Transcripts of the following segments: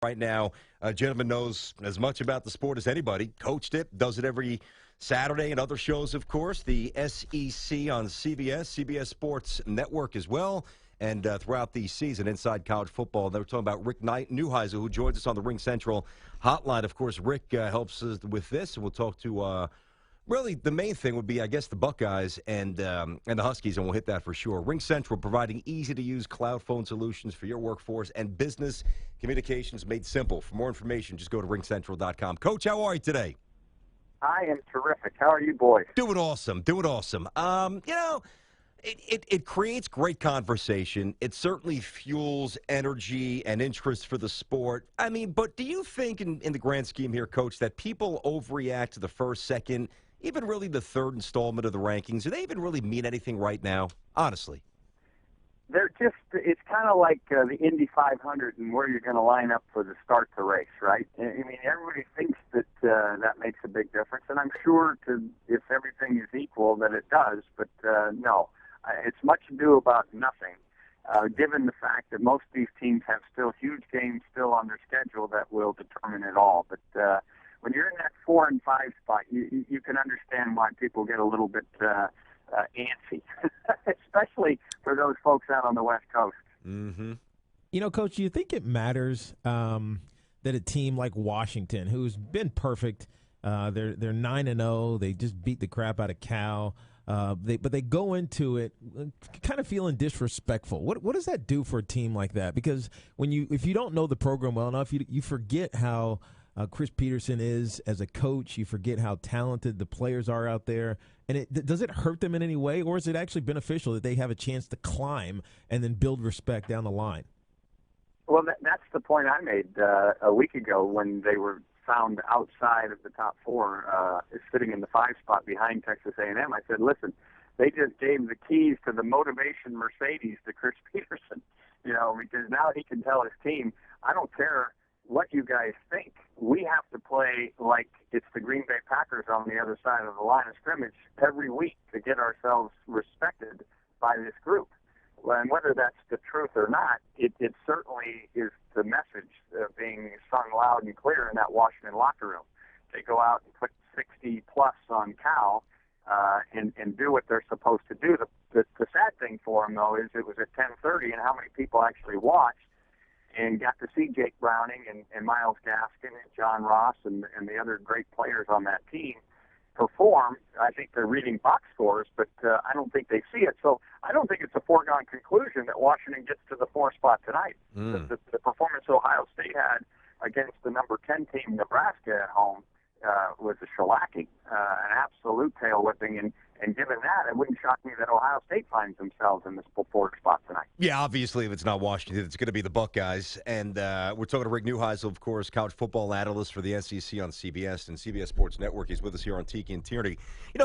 right now. Gentleman knows as much about the sport as anybody. Coached it, does it every Saturday and other shows, of course. The SEC on CBS Sports Network as well. And throughout the season, inside college football, they were talking about Rick Neuheisel, who joins us on the Ring Central hotline. Of course, Rick helps us with this, and we'll talk to really, the main thing would be, I guess, the Buckeyes and the Huskies, and we'll hit that for sure. Ring Central providing easy-to-use cloud phone solutions for your workforce and business communications made simple. For more information, just go to ringcentral.com. Coach, how are you today? I am terrific. How are you boys? Doing awesome. It creates great conversation. It certainly fuels energy and interest for the sport. I mean, but do you think in the grand scheme here, Coach, that people overreact to the first, second, even really the third installment of the rankings? Do they even really mean anything right now? Honestly. It's kind of like the Indy 500 and where you're going to line up for the start to race, right? I mean, everybody thinks that that makes a big difference, and I'm sure if everything is equal that it does, but no. It's much ado about nothing, given the fact that most of these teams have still huge games still on their schedule that will determine it all. But when you're in that 4 and 5 spot, you can understand why people get a little bit antsy, especially for those folks out on the West Coast. Mm-hmm. You know, Coach, do you think it matters that a team like Washington, who's been perfect, they're 9-0, they just beat the crap out of Cal, but they go into it kind of feeling disrespectful. What does that do for a team like that? Because if you don't know the program well enough, you forget how Chris Peterson is as a coach. You forget how talented the players are out there. And does it hurt them in any way, or is it actually beneficial that they have a chance to climb and then build respect down the line? Well, that's the point I made a week ago when they were found outside of the top 4, sitting in the 5 spot behind Texas A&M. I said, listen, they just gave the keys to the motivation Mercedes to Chris Peterson, because now he can tell his team, I don't care what you guys think. We have to play like it's the Green Bay Packers on the other side of the line of scrimmage every week to get ourselves respected by this group. And whether that's the truth or not, it certainly is the message being sung loud and clear in that Washington locker room. They go out and put 60-plus on Cal and do what they're supposed to do. The sad thing for them, though, is it was at 10:30, and how many people actually watched and got to see Jake Browning and Myles Gaskin and John Ross and the other great players on that team perform. I think they're reading box scores, but I don't think they see it. So I don't think it's a foregone conclusion that Washington gets to the 4 spot tonight. The performance Ohio State had against the number 10 team, Nebraska, at home was a shellacking, an absolute tail whipping. And given that, it wouldn't shock me that Ohio State finds themselves in this 4 spot tonight. Yeah, obviously, if it's not Washington, it's going to be the Buckeyes. And we're talking to Rick Neuheisel, of course, college football analyst for the SEC on CBS and CBS Sports Network. He's with us here on Tiki and Tierney.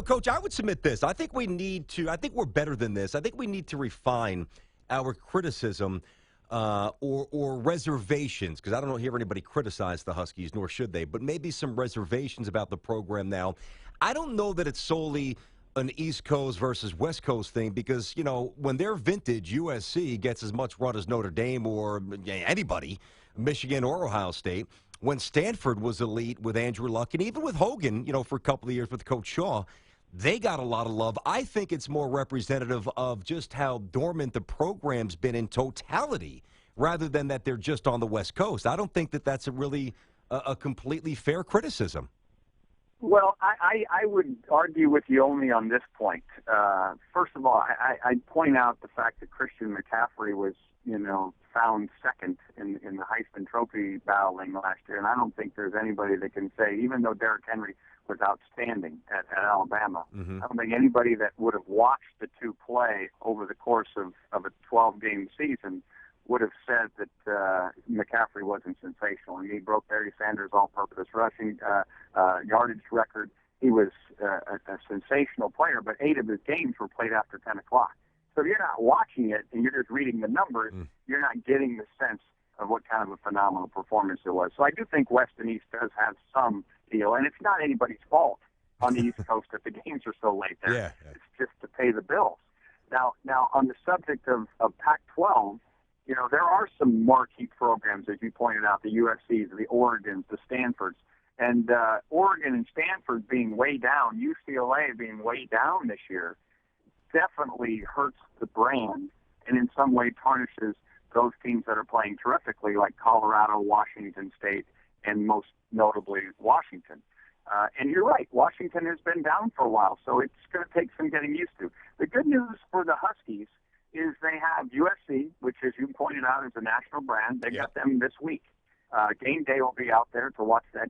Coach, I would submit this. I think we're better than this. I think we need to refine our criticism or reservations, because I don't hear anybody criticize the Huskies, nor should they, but maybe some reservations about the program now. I don't know that it's solely an East Coast versus West Coast thing, because, when they're vintage, USC gets as much run as Notre Dame or anybody, Michigan or Ohio State. When Stanford was elite with Andrew Luck, and even with Hogan, for a couple of years with Coach Shaw, they got a lot of love. I think it's more representative of just how dormant the program's been in totality, rather than that they're just on the West Coast. I don't think that that's a completely fair criticism. Well, I would argue with you only on this point. First of all, I'd point out the fact that Christian McCaffrey was, found second in the Heisman Trophy battling last year, and I don't think there's anybody that can say, even though Derrick Henry was outstanding at Alabama, I don't think anybody that would have watched the two play over the course of a 12-game season would have said that McCaffrey wasn't sensational. He broke Barry Sanders' all-purpose rushing yardage record. He was a sensational player, but 8 of his games were played after 10 o'clock. So if you're not watching it and you're just reading the numbers, you're not getting the sense of what kind of a phenomenal performance it was. So I do think West and East does have some deal, and it's not anybody's fault on the East Coast that the games are so late there. It's just to pay the bills. Now on the subject of Pac-12, there are some marquee programs, as you pointed out, the USCs, the Oregons, the Stanfords. And Oregon and Stanford being way down, UCLA being way down this year, definitely hurts the brand and in some way tarnishes those teams that are playing terrifically, like Colorado, Washington State, and most notably Washington. And you're right, Washington has been down for a while, so it's going to take some getting used to. The good news for the Huskies is they have USC, which, as you pointed out, is a national brand. They got them this week. Game day will be out there to watch that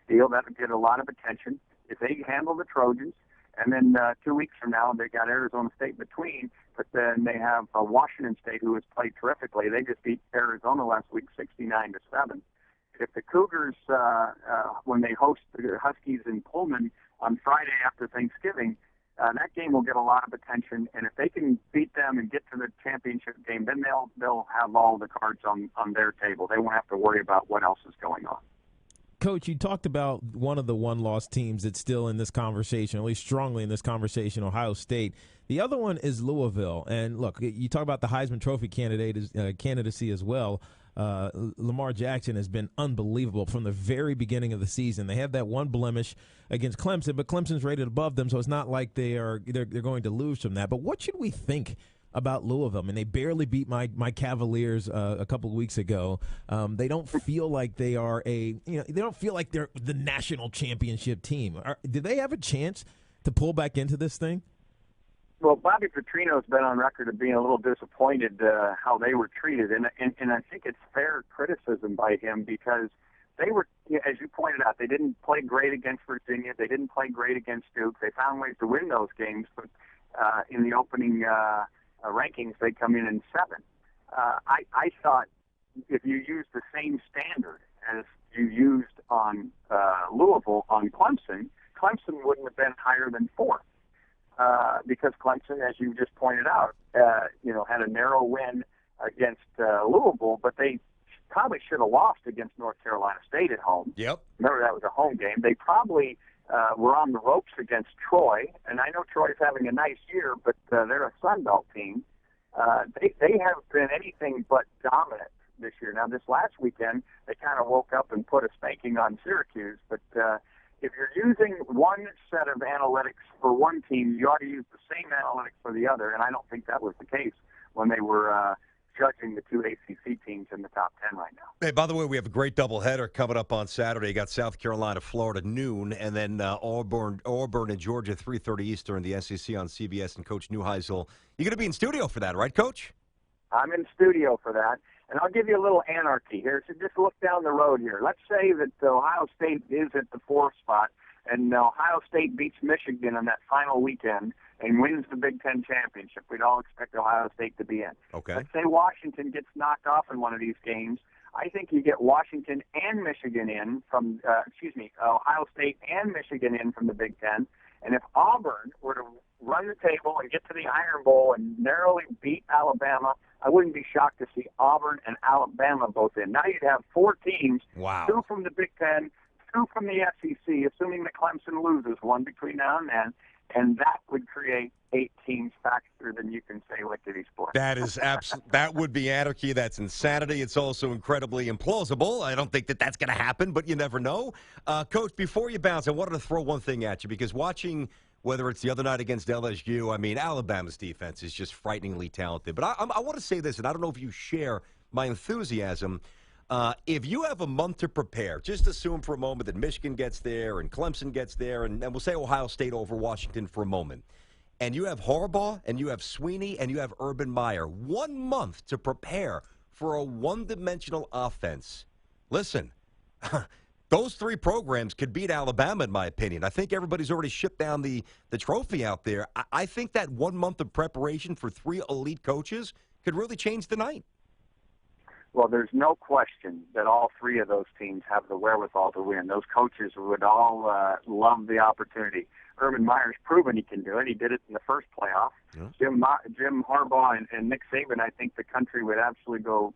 deal. That'll get a lot of attention. If they handle the Trojans, and then 2 weeks from now, they got Arizona State between, but then they have Washington State, who has played terrifically. They just beat Arizona last week 69-7. If the Cougars, when they host the Huskies in Pullman on Friday after Thanksgiving, that game will get a lot of attention, and if they can beat them and get to the championship game, then they'll have all the cards on their table. They won't have to worry about what else is going on. Coach, you talked about one of the one-loss teams that's still in this conversation, at least strongly in this conversation, Ohio State. The other one is Louisville. And, look, you talk about the Heisman Trophy candidacy as well. Lamar Jackson has been unbelievable from the very beginning of the season. They have that one blemish against Clemson, but Clemson's rated above them, so it's not like they're going to lose from that. But what should we think about Louisville? I mean, they barely beat my Cavaliers a couple of weeks ago. They don't feel like they are they don't feel like they're the national championship team. Do they have a chance to pull back into this thing? Well, Bobby Petrino's been on record of being a little disappointed how they were treated, and I think it's fair criticism by him because they were, as you pointed out, they didn't play great against Virginia. They didn't play great against Duke. They found ways to win those games, but in the opening rankings, they come in 7. I thought if you used the same standard as you used on Louisville on Clemson wouldn't have been higher than 4th. Because Clemson, as you just pointed out, had a narrow win against Louisville, but they probably should have lost against North Carolina State at home. Yep. Remember, that was a home game. They probably were on the ropes against Troy, and I know Troy's having a nice year, but they're a Sun Belt team. They have been anything but dominant this year. Now, this last weekend, they kind of woke up and put a spanking on Syracuse, but if you're using one set of analytics for one team, you ought to use the same analytics for the other, and I don't think that was the case when they were judging the 2 ACC teams in the top 10 right now. Hey, by the way, we have a great doubleheader coming up on Saturday. You got South Carolina, Florida, noon, and then Auburn and Georgia, 3:30 Eastern, the SEC on CBS, and Coach Neuheisel. You're going to be in studio for that, right, Coach? I'm in studio for that. And I'll give you a little anarchy here. So just look down the road here. Let's say that Ohio State is at the 4th spot, and Ohio State beats Michigan on that final weekend and wins the Big Ten championship. We'd all expect Ohio State to be in. Okay. Let's say Washington gets knocked off in one of these games. I think you get Washington and Michigan in from, Ohio State and Michigan in from the Big Ten. And if Auburn were to run the table and get to the Iron Bowl and narrowly beat Alabama, I wouldn't be shocked to see Auburn and Alabama both in. Now you'd have 4 teams, Wow. 2 from the Big Ten, 2 from the SEC, assuming that Clemson loses one between now and then, and that would create 8 teams faster than you can say lickety split. That is that would be anarchy. That's insanity. It's also incredibly implausible. I don't think that that's going to happen, but you never know. Coach, before you bounce, I wanted to throw one thing at you because watching whether it's the other night against LSU, I mean, Alabama's defense is just frighteningly talented. But I want to say this, and I don't know if you share my enthusiasm. If you have a month to prepare, just assume for a moment that Michigan gets there and Clemson gets there, and we'll say Ohio State over Washington for a moment. And you have Harbaugh, and you have Sweeney, and you have Urban Meyer. 1 month to prepare for a one-dimensional offense. Listen, those 3 programs could beat Alabama, in my opinion. I think everybody's already shipped down the trophy out there. I think that 1 month of preparation for 3 elite coaches could really change the night. Well, there's no question that all 3 of those teams have the wherewithal to win. Those coaches would all love the opportunity. Urban Meyer's proven he can do it. He did it in the first playoff. Yeah. Jim Harbaugh and Nick Saban, I think the country would absolutely go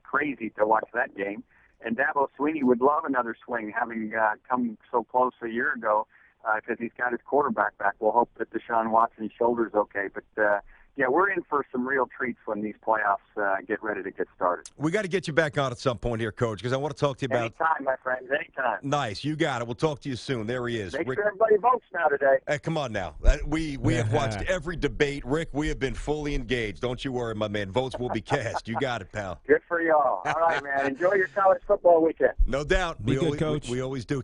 crazy to watch that game. And Dabo Swinney would love another swing, having come so close a year ago because he's got his quarterback back. We'll hope that Deshaun Watson's shoulder's okay. But we're in for some real treats when these playoffs get ready to get started. We got to get you back on at some point here, Coach, because I want to talk to you about. Anytime, my friends, anytime. Nice, you got it. We'll talk to you soon. There he is. Make sure everybody votes now today. Hey, come on now. We have watched every debate. Rick, we have been fully engaged. Don't you worry, my man. Votes will be cast. You got it, pal. Good for y'all. All right, man. Enjoy your college football weekend. No doubt. Be good, Coach. We always do.